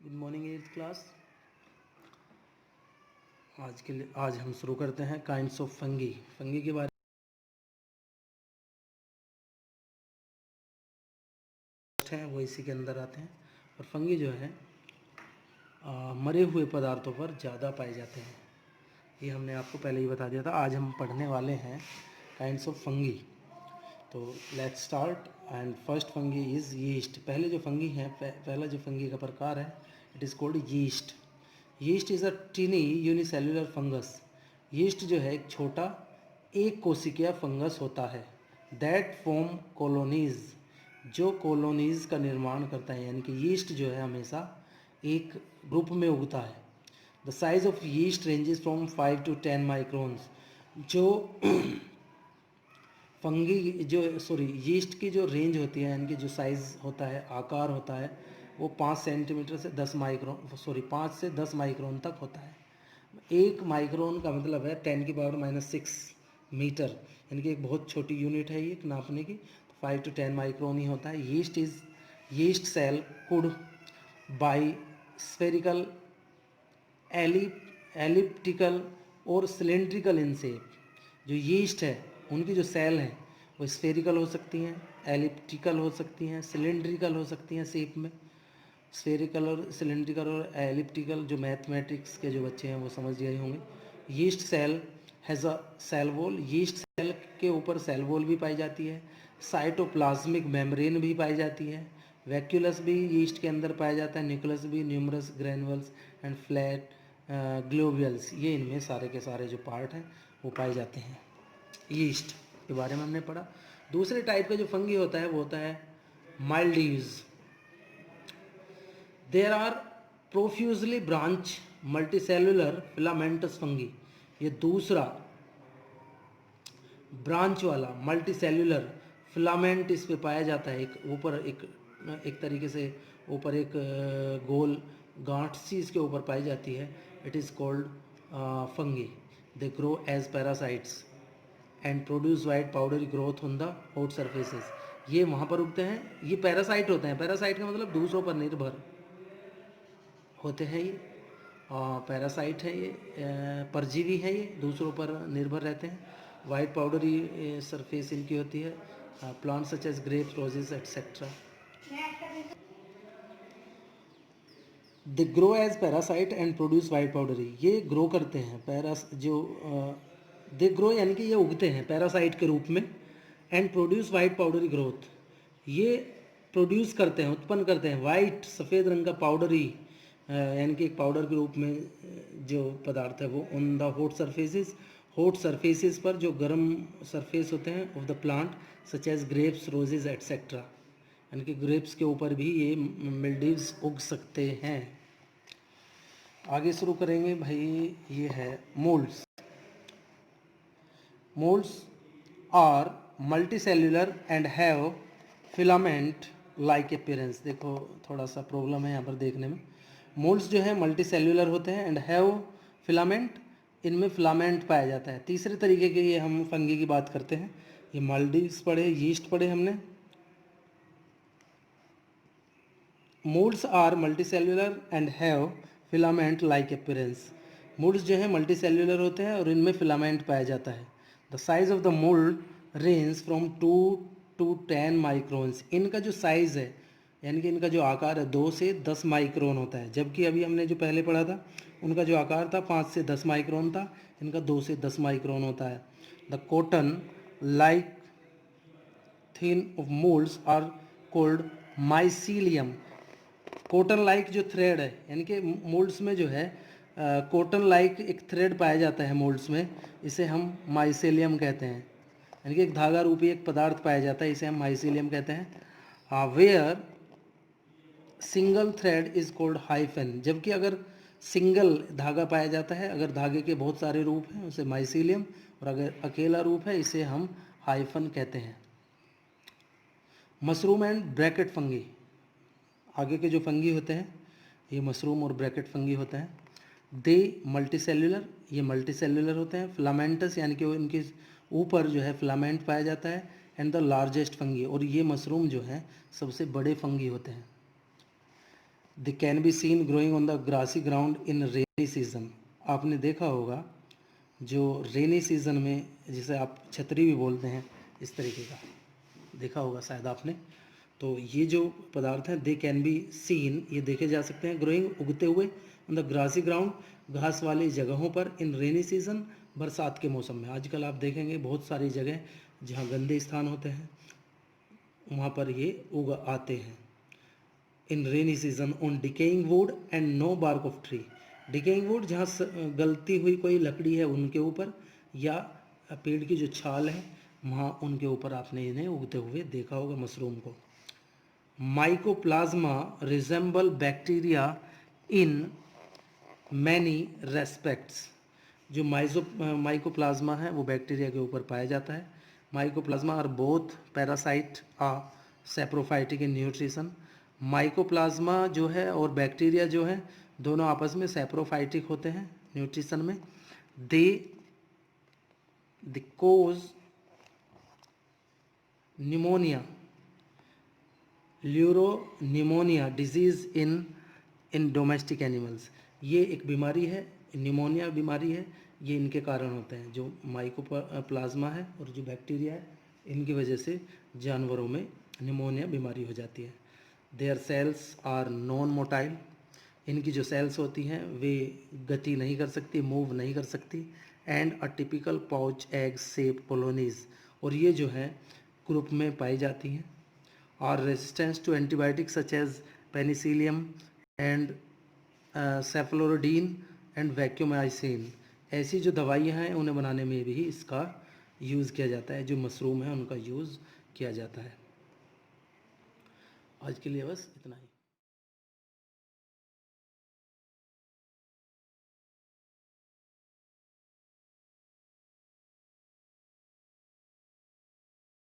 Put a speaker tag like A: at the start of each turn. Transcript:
A: Good morning eighth class. आज हम शुरू करते हैं काइंड्स ऑफ फंगी। फंगी के बारे में है वो इसी के अंदर आते हैं। और फंगी जो है मरे हुए पदार्थों पर ज़्यादा पाए जाते हैं। ये हमने आपको पहले ही बता दिया था। आज हम पढ़ने वाले हैं काइंड्स ऑफ फंगी। तो let's start. And first fungi is yeast. पहले जो फंगी हैं पहला जो फंगी का प्रकार है it is called yeast. Yeast is a tiny unicellular fungus. Yeast जो है एक छोटा एक कोशिकीय फंगस होता है दैट फॉर्म कॉलोनीज, जो कॉलोनीज का निर्माण करता है। यानी कि यीस्ट जो है हमेशा एक ग्रुप में उगता है। The size of yeast ranges from 5 to 10 microns. जो फंगी जो यीस्ट की जो रेंज होती है यानी कि जो साइज़ होता है, आकार होता है, वो 5 सेंटीमीटर से 10 माइक्रोन 5 से 10 माइक्रोन तक होता है। एक माइक्रोन का मतलब है 10⁻⁻6 मीटर, यानी कि एक बहुत छोटी यूनिट है ये नापने की। 5 to 10 माइक्रोन ही होता है। Yeast cell could be spherical, elliptical और सिलेंड्रिकल इन शेप। जो यीस्ट है उनकी जो सेल हैं वो स्फेरिकल हो सकती हैं, एलिप्टिकल हो सकती हैं, सिलेंड्रिकल हो सकती हैं शेप में। स्फेरिकल और सिलेंड्रिकल और एलिप्टिकल जो मैथमेटिक्स के जो बच्चे हैं वो समझ गए होंगे। Yeast cell has a cell wall. Yeast cell के ऊपर सेल वॉल भी पाई जाती है। साइटोप्लाज्मिक मेम्ब्रेन भी पाई जाती है। वैक्यूलस भी यीस्ट के अंदर पाया जाता है। न्यूक्लियस भी, numerous granules and flat globules, ये इनमें सारे के सारे जो पार्ट हैं वो पाए जाते हैं। यीस्ट के बारे में हमने पढ़ा। दूसरे टाइप का जो फंगी होता है वो होता है mildews. There are profusely branch multicellular filamentous fungi. ये दूसरा ब्रांच वाला मल्टीसेलुलर फिलामेंट इस पे पाया जाता है। एक ऊपर एक तरीके से ऊपर एक गोल गांठ सी इसके ऊपर पाई जाती है। It is called fungi. They grow as parasites and produce white powdery growth on the out surfaces. ये वहाँ पर उगते हैं। ये पैरासाइट होते हैं। पैरासाइट का मतलब दूसरों पर निर्भर होते हैं ये। पैरासाइट है ये, परजीवी है ये, दूसरों पर निर्भर रहते हैं। वाइट पाउडरी सरफेस इनकी होती है। Plant such as grapes, roses etcetera. They grow as parasite and produce white powdery. ये ग्रो करते हैं दे ग्रो यानी कि ये उगते हैं पैरासाइट के रूप में। And produce white powdery growth, ये प्रोड्यूस करते हैं, उत्पन्न करते हैं वाइट सफ़ेद रंग का पाउडरी यानी कि एक पाउडर के रूप में जो पदार्थ है वो ऑन द हॉट सरफेसेस पर, जो गर्म सरफेस होते हैं of the plant such as grapes, roses etcetera. यानी कि ग्रेप्स के ऊपर भी ये मिल्डीव्स उग सकते हैं। आगे शुरू करेंगे भाई। ये है moulds. Moulds are multicellular and have filament like appearance. देखो थोड़ा सा प्रॉब्लम है यहाँ पर देखने में। मोल्ड्स जो है मल्टीसेल्युलर होते हैं एंड हैव फिलामेंट, इनमें फिलामेंट पाया जाता है। तीसरे तरीके के ये हम फंगी की बात करते हैं। ये माल्डीव्स पढ़े, यीस्ट पढ़े हमने। Moulds are multicellular and have filament like appearance. Moulds जो है मल्टीसेल्युलर होते हैं और इनमें फिलामेंट पाया जाता है। The size of the mould range from 2 to 10 microns. इनका जो साइज़ है यानी कि इनका जो आकार है 2 से 10 माइक्रोन होता है। जबकि अभी हमने जो पहले पढ़ा था उनका जो आकार था 5 से 10 माइक्रोन था, इनका 2 से 10 माइक्रोन होता है। The cotton like thin of moulds are called mycelium. Cotton like जो थ्रेड है यानी कि मोल्ड्स में जो है कॉटन लाइक एक थ्रेड पाया जाता है मोल्ड्स में, इसे हम माइसेलियम कहते हैं। यानी कि एक धागा रूपी एक पदार्थ पाया जाता है, इसे हम माइसेलियम कहते हैं। Where single thread is called hyphen. जबकि अगर सिंगल धागा पाया जाता है, अगर धागे के बहुत सारे रूप हैं उसे माइसीलियम, और अगर अकेला रूप है इसे हम हाइफन कहते हैं। Mushroom and bracket fungi. आगे के जो फंगी होते हैं ये मशरूम और ब्रैकेट फंगी होते हैं। दे मल्टीसेल्युलर, ये मल्टीसेल्युलर होते हैं। फिलामेंटस यानी कि इनके ऊपर जो है फिलामेंट पाया जाता है। एंड द लार्जेस्ट फंगी, और ये मशरूम जो है सबसे बड़े फंगी होते हैं। They can be seen growing on the grassy ground in rainy season. आपने देखा होगा जो रेनी सीजन में, जिसे आप छतरी भी बोलते हैं, इस तरीके का देखा होगा शायद आपने। तो ये जो पदार्थ हैं दे कैन बी सीन, ये देखे जा सकते हैं ग्रोइंग, उगते हुए ऑन द ग्रासी ग्राउंड, घास वाली जगहों पर, इन रेनी सीजन, बरसात के मौसम में। आजकल आप देखेंगे बहुत सारी जगह जहाँ गंदे स्थान होते हैं वहाँ पर ये उग आते हैं। In rainy season on decaying wood and no bark of tree. Decaying wood जहाँ गलती हुई कोई लकड़ी है उनके ऊपर, या पेड़ की जो छाल है वहाँ उनके ऊपर आपने इन्हें उगते हुए देखा होगा मशरूम को। Mycoplasma resemble bacteria in many respects. जो माइकोप्लाज्मा है वो बैक्टीरिया के ऊपर पाया जाता है। Mycoplasma are both parasite or saprophytic in nutrition. Mycoplasma जो है और बैक्टीरिया जो है दोनों आपस में सैप्रोफाइटिक होते हैं न्यूट्रिशन में। They cause pneumonia, pleuropneumonia disease in domestic animals. ये एक बीमारी है, निमोनिया बीमारी है, ये इनके कारण होते हैं। जो माइकोप्लाज्मा है और जो बैक्टीरिया है इनकी वजह से जानवरों में निमोनिया बीमारी हो जाती है। Their cells are non motile. इनकी जो सेल्स होती हैं वे गति नहीं कर सकती, मूव नहीं कर सकती। And a typical pouch egg shape colonies, और ये जो है ग्रुप में पाई जाती हैं। और resistance to antibiotics such as penicillium and cephaloridine and vancomycin. ऐसी जो दवाइयाँ हैं उन्हें बनाने में भी इसका यूज़ किया जाता है। जो मशरूम है उनका यूज़ किया जाता है। आज के लिए बस इतना ही।